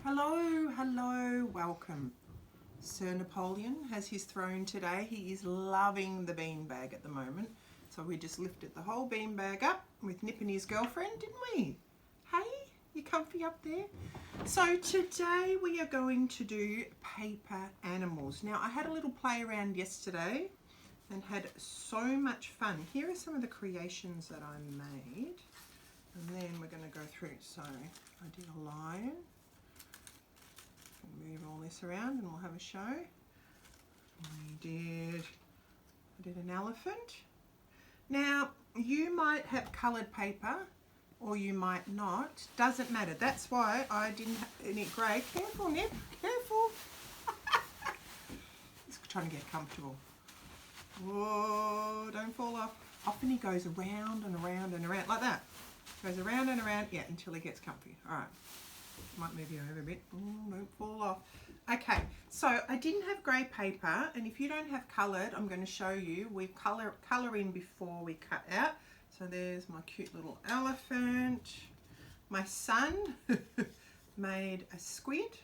Hello, hello, welcome. Sir Napoleon has his throne today. He is loving the beanbag at the moment. So we just lifted the whole beanbag up with Nip and his girlfriend, didn't we? Hey, you comfy up there? So today we are going to do paper animals. Now I had a little play around yesterday and had so much fun. Here are some of the creations that I made. And then we're going to go through. So I did a lion. Move all this around and we'll have a show. I did an elephant. Now you might have coloured paper or you might not. Doesn't matter. That's why I didn't have any grey. Careful, Nip. Careful. He's trying to get comfortable. Whoa! Don't fall off. Often he goes around and around and around like that. Goes around and around, yeah, until he gets comfy. All right. Might move you over a bit. Oh, don't fall off. Okay, so I didn't have grey paper, and if you don't have coloured, I'm going to show you. We colour in before we cut out. So there's my cute little elephant. My son made a squid.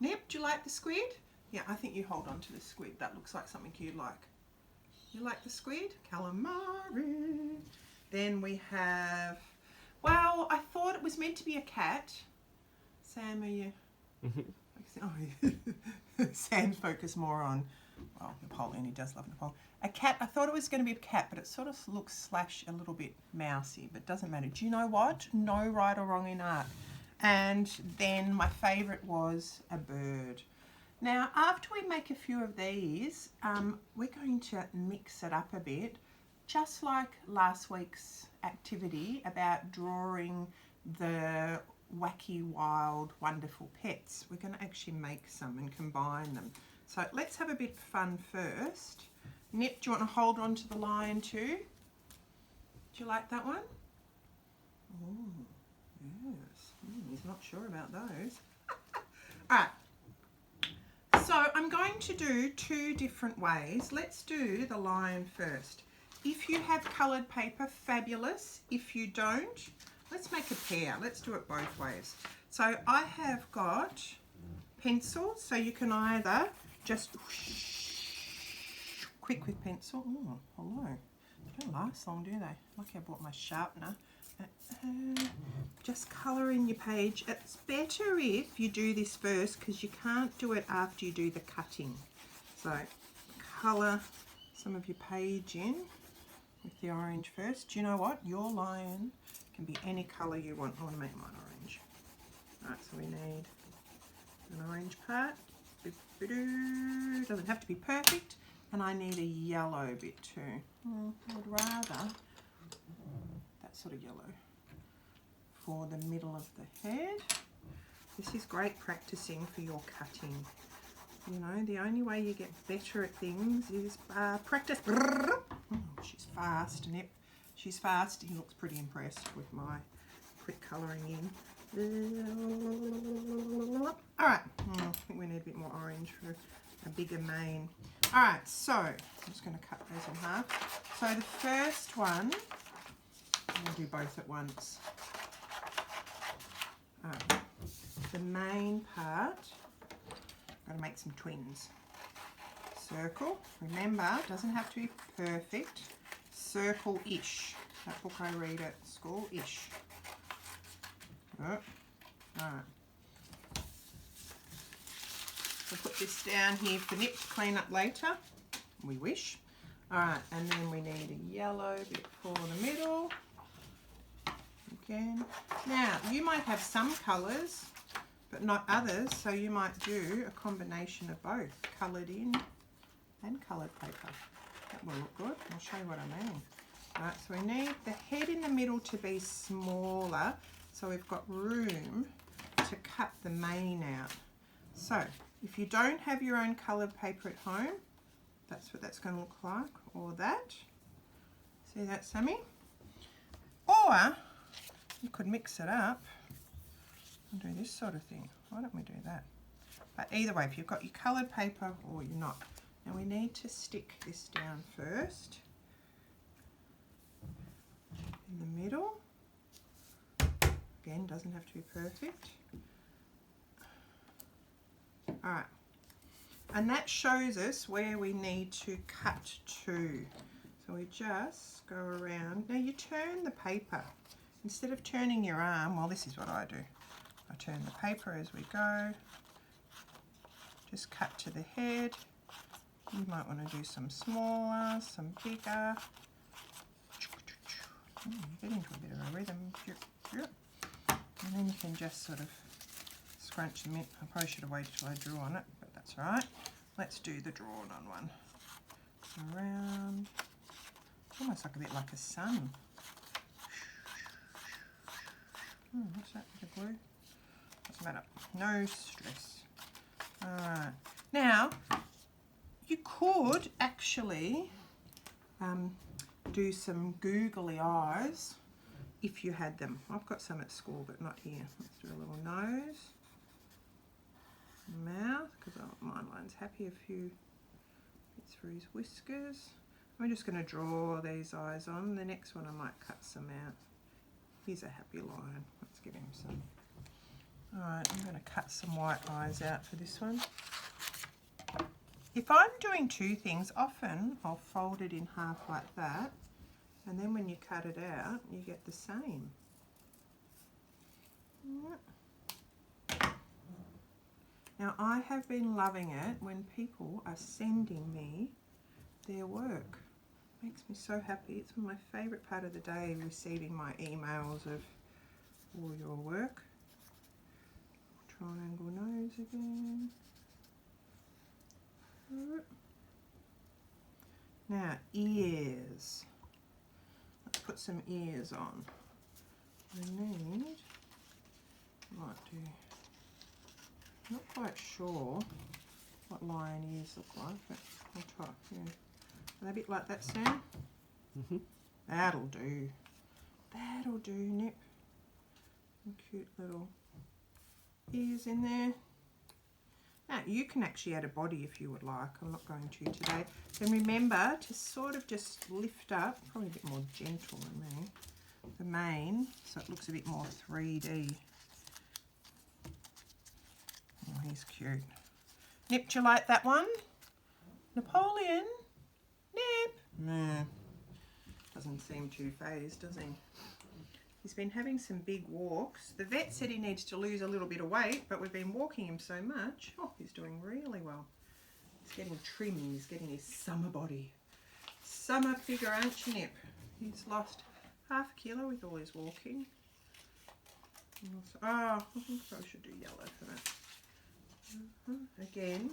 Nip, do you like the squid? Yeah, I think you hold on to the squid. That looks like something you'd like. You like the squid? Calamari. Then we have... Well, I thought it was meant to be a cat. Sam, are you? Oh, Sam focused more on, well, Napoleon, he does love Napoleon. A cat, I thought it was going to be a cat, but it sort of looks / a little bit mousy, but doesn't matter. Do you know what? No right or wrong in art. And then my favourite was a bird. Now, after we make a few of these, we're going to mix it up a bit. Just like last week's activity about drawing the wacky, wild, wonderful pets, we're going to actually make some and combine them. So let's have a bit of fun first. Nip, do you want to hold on to the lion too? Do you like that one? Oh, yes. He's not sure about those. All right. So I'm going to do two different ways. Let's do the lion first. If you have coloured paper, fabulous. If you don't, let's make a pair. Let's do it both ways. So I have got pencils, so you can either just quick with pencil. Oh, hello. They don't last long, do they? Lucky I bought my sharpener. Just colour in your page. It's better if you do this first because you can't do it after you do the cutting. So colour some of your page in with the orange first. Do you know what? Your lion can be any colour you want. I want to make mine orange. Right, so we need an orange part. Doesn't have to be perfect. And I need a yellow bit too. I would rather that sort of yellow for the middle of the head. This is great practicing for your cutting. You know, the only way you get better at things is practice. Oh, she's fast, Nip. She's fast. He looks pretty impressed with my quick colouring in. All right. I think we need a bit more orange for a bigger mane. All right, so I'm just going to cut those in half. So the first one, we'll do both at once. The main part, I'm going to make some twins. Circle, remember, doesn't have to be perfect. Circle-ish. That book I read at school-ish. Alright. We'll put this down here for Nip to clean up later. We wish. Alright, and then we need a yellow bit for the middle. Again. Now, you might have some colours, but not others, so you might do a combination of both, coloured in and coloured paper. That will look good. I'll show you what I mean. Right, so we need the head in the middle to be smaller, so we've got room to cut the mane out. So, if you don't have your own coloured paper at home, that's what that's going to look like, or that. See that, Sammy? Or you could mix it up and do this sort of thing. Why don't we do that? But either way, if you've got your coloured paper or you're not. Now we need to stick this down first. In the middle. Again, doesn't have to be perfect. All right. And that shows us where we need to cut to. So we just go around. Now you turn the paper. Instead of turning your arm, well, this is what I do. I turn the paper as we go. Just cut to the head. You might want to do some smaller, some bigger. You get into a bit of a rhythm. And then you can just sort of scrunch them in. I probably should have waited till I drew on it, but that's all right. Let's do the drawn on one. Around. Almost like a bit like a sun. What's that with the glue? Doesn't matter. No stress. Alright. Now, you could actually do some googly eyes if you had them. I've got some at school, but not here. Let's do a little nose. Mouth, because my line's happy. A few bits for his whiskers. I'm just going to draw these eyes on. The next one I might cut some out. Here's a happy lion. Let's give him some. Alright, I'm going to cut some white eyes out for this one. If I'm doing two things, often I'll fold it in half like that, and then when you cut it out, you get the same. Now, I have been loving it when people are sending me their work. Makes me so happy. It's my favourite part of the day, receiving my emails of all your work. Triangle nose again. Now, ears. Let's put some ears on. I might do, not quite sure what lion ears look like, but I'll try. Yeah. Are they a bit like that, Sam? Mm-hmm. That'll do. That'll do, Nip. Some cute little ears in there. Now, you can actually add a body if you would like. I'm not going to today. Then remember to sort of just lift up, probably a bit more gentle than me, the mane, so it looks a bit more 3D. Oh, he's cute. Nip, do you like that one? Napoleon? Nip? Nah. Doesn't seem too phased, does he? He's been having some big walks. The vet said he needs to lose a little bit of weight, but we've been walking him so much. Oh, he's doing really well. He's getting trim. He's getting his summer body. Summer figure, aren't you, Nip? He's lost half a kilo with all his walking. Oh, I think I should do yellow for that. Again,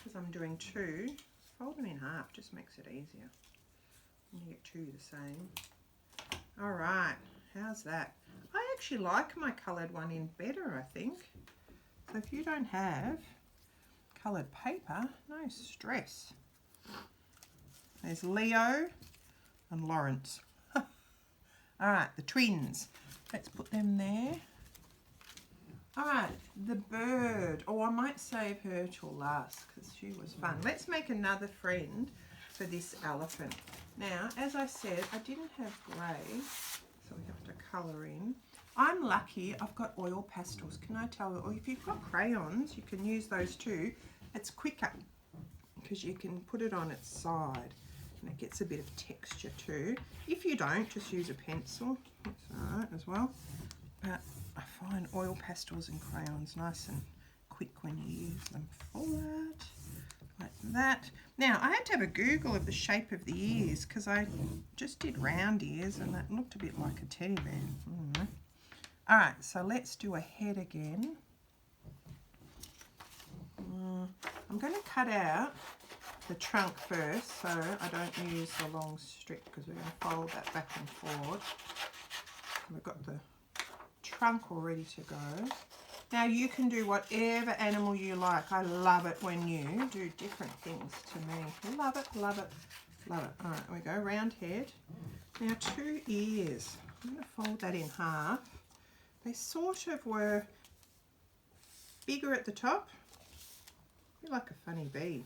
because I'm doing two, fold them in half. Just makes it easier. And you get two the same. All right. How's that? I actually like my coloured one in better, I think. So if you don't have coloured paper, no stress. There's Leo and Lawrence. All right, the twins. Let's put them there. All right, the bird. Oh, I might save her till last because she was fun. Let's make another friend for this elephant. Now, as I said, I didn't have grey, so we have to colour in. I'm lucky I've got oil pastels. Can I tell you? Or if you've got crayons, you can use those too. It's quicker because you can put it on its side and it gets a bit of texture too. If you don't, just use a pencil. That's all right as well. But I find oil pastels and crayons nice and quick when you use them for that. Like that. Now, I had to have a Google of the shape of the ears because I just did round ears and that looked a bit like a teddy bear. All right, so let's do a head again. I'm going to cut out the trunk first so I don't use the long strip because we're going to fold that back and forward. We've got the trunk all ready to go. Now you can do whatever animal you like. I love it when you do different things to me. Love it, love it, love it. All right, we go round head. Now 2 ears. I'm going to fold that in half. They sort of were bigger at the top, a bit like a funny bee,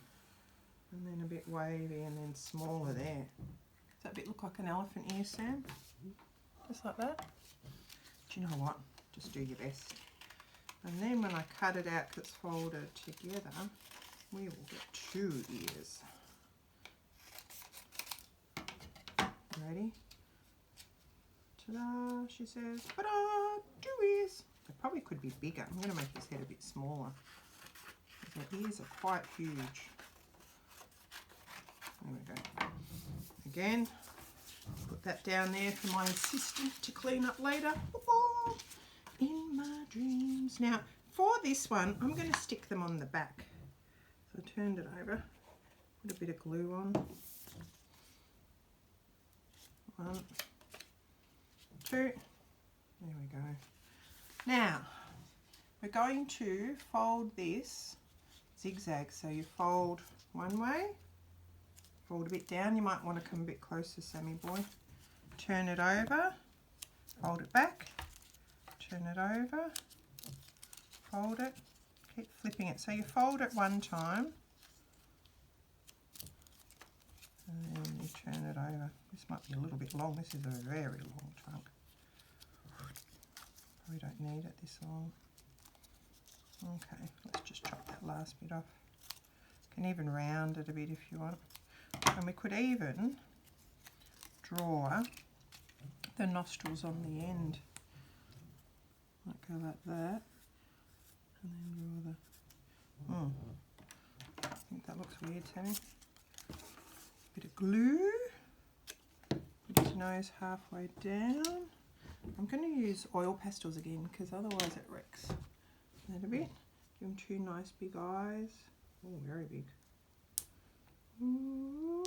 and then a bit wavy and then smaller there. Does that bit look like an elephant ear, Sam? Just like that? Do you know what? Just do your best. And then when I cut it out, because it's folded together, we will get 2 ears. Ready? Ta-da, she says. Ta-da, 2 ears. They probably could be bigger. I'm going to make his head a bit smaller. The ears are quite huge. There we go. Again, put that down there for my assistant to clean up later. In my dreams. Now, for this one, I'm going to stick them on the back. So I turned it over, put a bit of glue on. 1, 2. There we go. Now, we're going to fold this zigzag. So you fold one way, fold a bit down. You might want to come a bit closer, Sammy boy. Turn it over, fold it back, turn it over, fold it, keep flipping it. So you fold it one time, and then you turn it over. This might be a little bit long. This is a very long trunk. Probably don't need it this long. Okay, let's just chop that last bit off. You can even round it a bit if you want. And we could even draw the nostrils on the end. Might go like that. And then draw the... I think that looks weird, Sammy. Bit of glue. Put his nose halfway down. I'm going to use oil pastels again because otherwise it wrecks. That a bit. Give him 2 nice big eyes. Oh, very big. Ooh.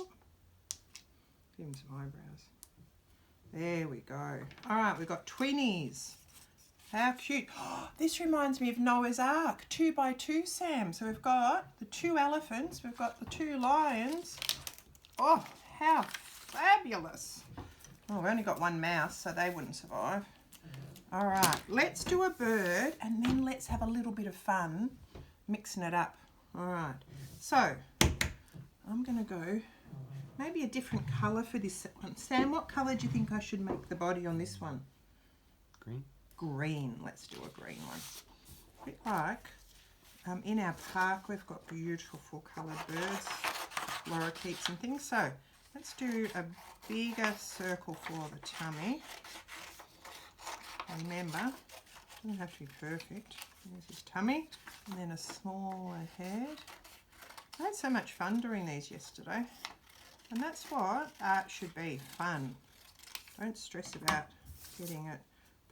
Give him some eyebrows. There we go. All right, we've got twinnies. How cute. Oh, this reminds me of Noah's Ark. 2 by 2, Sam. So we've got the 2 elephants. We've got the 2 lions. Oh, how fabulous. Oh, we only got 1 mouse, so they wouldn't survive. All right, let's do a bird and then let's have a little bit of fun mixing it up. All right, so I'm going to go maybe a different colour for this one. Sam, what colour do you think I should make the body on this one? Green. Green. Let's do a green one. A bit like in our park we've got beautiful coloured birds, lorikeets and things. So let's do a bigger circle for the tummy. Remember, it doesn't have to be perfect. There's his tummy, and then a smaller head. I had so much fun doing these yesterday, and that's what art should be, fun. Don't stress about getting it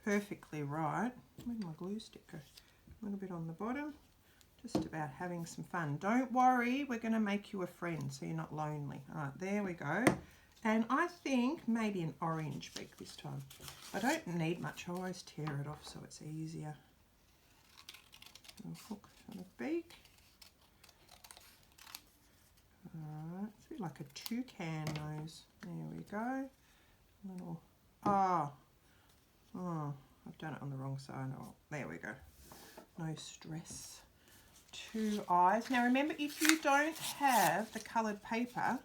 perfectly right. Where'd my glue stick go? A little bit on the bottom, just about having some fun. Don't worry, we're going to make you a friend so you're not lonely. All right, there we go. And I think maybe an orange beak this time. I don't need much. I always tear it off so it's easier. A hook for the beak. Alright, it's a bit like a toucan nose. There we go. A little, oh, I've done it on the wrong side. Oh, there we go. No stress. 2 eyes. Now remember, if you don't have the coloured paper,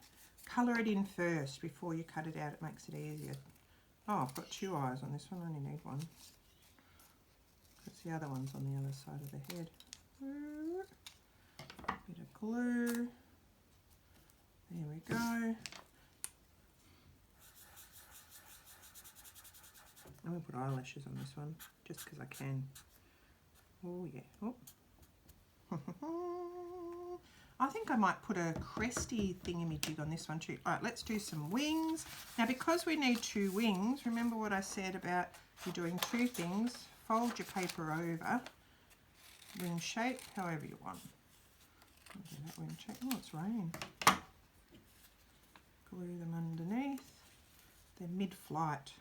colour it in first before you cut it out. It makes it easier. Oh, I've got 2 eyes on this one. I only need 1. Because the other one's on the other side of the head. Bit of glue. There we go. I'm going to put eyelashes on this one just because I can. Oh, yeah. Oh. I think I might put a cresty thingamajig on this one too. All right, let's do some wings. Now, because we need 2 wings, remember what I said about you doing 2 things. Fold your paper over, wing shape, however you want. I'll do that wing shape. Oh, it's raining. Glue them underneath. They're mid-flight.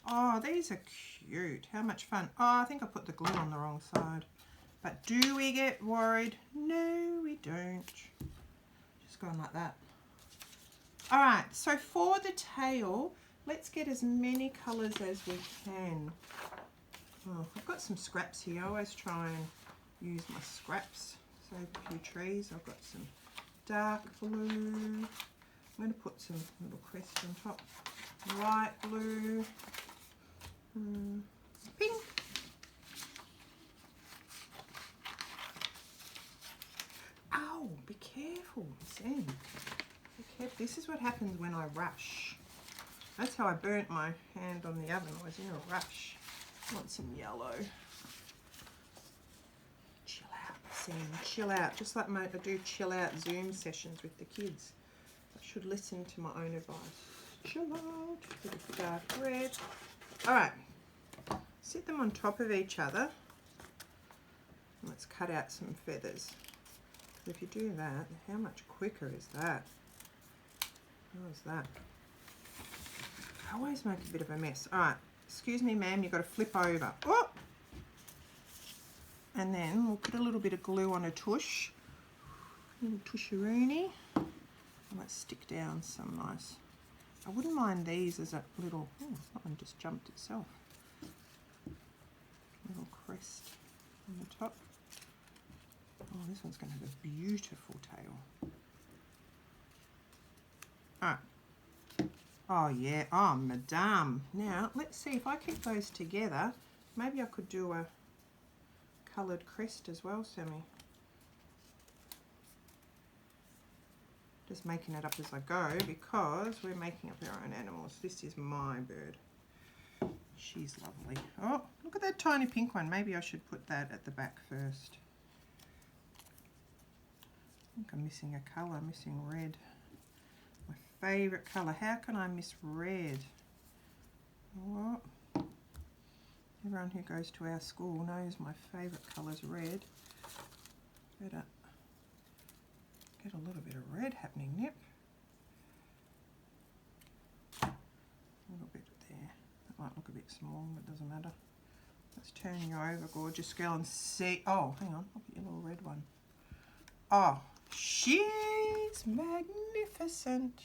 Oh, these are cute. How much fun. Oh, I think I put the glue on the wrong side. But do we get worried? No, we don't. Just going like that. All right, so for the tail, let's get as many colours as we can. Oh, I've got some scraps here. I always try and use my scraps. Save a few trees. I've got some dark blue. I'm going to put some little crest on top. Light blue. Pink. careful, Sam. Be careful. This is what happens when I rush. That's how I burnt my hand on the oven. I was in a rush. I want some yellow. Chill out, Sam. Chill out. Just like I do chill out Zoom sessions with the kids. I should listen to my own advice. Chill out. Bit of dark red. All right. Sit them on top of each other. Let's cut out some feathers. If you do that, how much quicker is that? How's that? I always make a bit of a mess. All right, excuse me, ma'am, you've got to flip over. Oh! And then we'll put a little bit of glue on a tush. A little tusharoony. I might stick down some nice. I wouldn't mind these as a little, oh, that one just jumped itself. Little crest on the top. Oh, this one's going to have a beautiful tail. Alright. Oh, yeah. Oh, madame. Now, let's see if I keep those together. Maybe I could do a coloured crest as well, Sammy. Just making it up as I go because we're making up our own animals. This is my bird. She's lovely. Oh, look at that tiny pink one. Maybe I should put that at the back first. I think I'm missing a colour. I'm missing red. My favourite colour. How can I miss red? Oh. Everyone who goes to our school knows my favourite colour is red. Better get a little bit of red happening, Nip. A little bit there. That might look a bit small, but it doesn't matter. Let's turn you over, gorgeous girl, and see. Oh, hang on. I'll put your little red one. Oh, she's magnificent.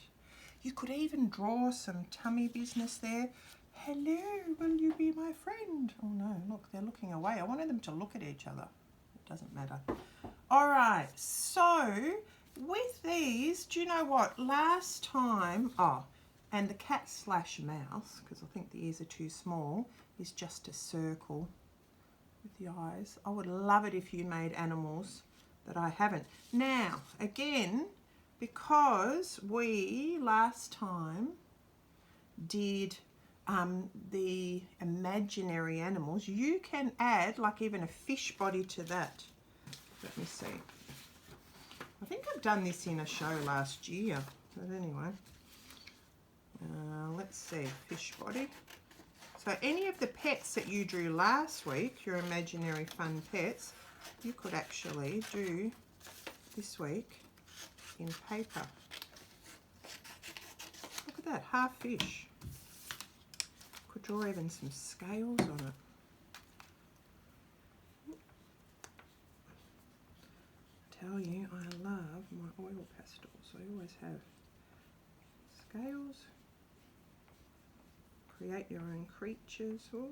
You could even draw some tummy business there. Hello, will you be my friend? Oh no, look, they're looking away. I wanted them to look at each other. It doesn't matter. All right, so with these, do you know what? Last time, and the cat slash mouse, because I think the ears are too small, is just a circle with the eyes. I would love it if you made animals that I haven't. Now, again, because we last time did the imaginary animals, you can add like even a fish body to that. Let me see. I think I've done this in a show last year, but anyway. Let's see, fish body. So any of the pets that you drew last week, your imaginary fun pets, you could actually do this week in paper. Look at that, half fish. Could draw even some scales on it. I tell you, I love my oil pastels. I always have scales. Create your own creatures. Ooh.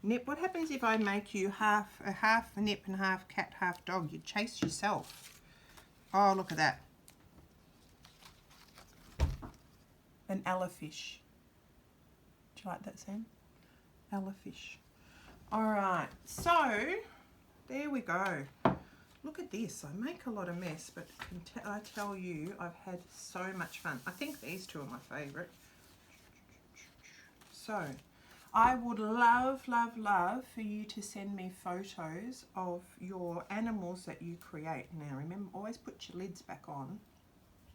Nip, what happens if I make you half nip and half cat, half dog? You'd chase yourself. Oh, look at that. An elefish. Do you like that, Sam? Elefish. All right, so there we go. Look at this. I make a lot of mess, but I tell you, I've had so much fun. I think these two are my favourite. So I would love, love, love for you to send me photos of your animals that you create. Now, remember, always put your lids back on,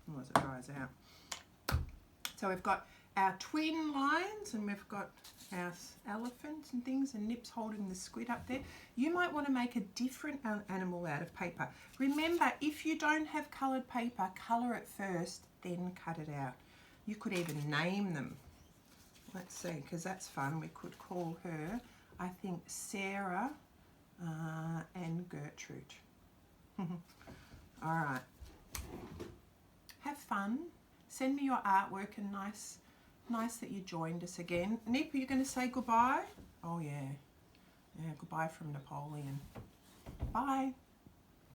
otherwise it dries out. So we've got our twin lions and we've got our elephants and things, and Nip's holding the squid up there. You might want to make a different animal out of paper. Remember, if you don't have coloured paper, colour it first, then cut it out. You could even name them. Let's see, because that's fun. We could call her, I think, Sarah and Gertrude. All right. Have fun. Send me your artwork, and nice that you joined us again. Nip, are you going to say goodbye? Oh, yeah. Yeah, goodbye from Napoleon. Bye.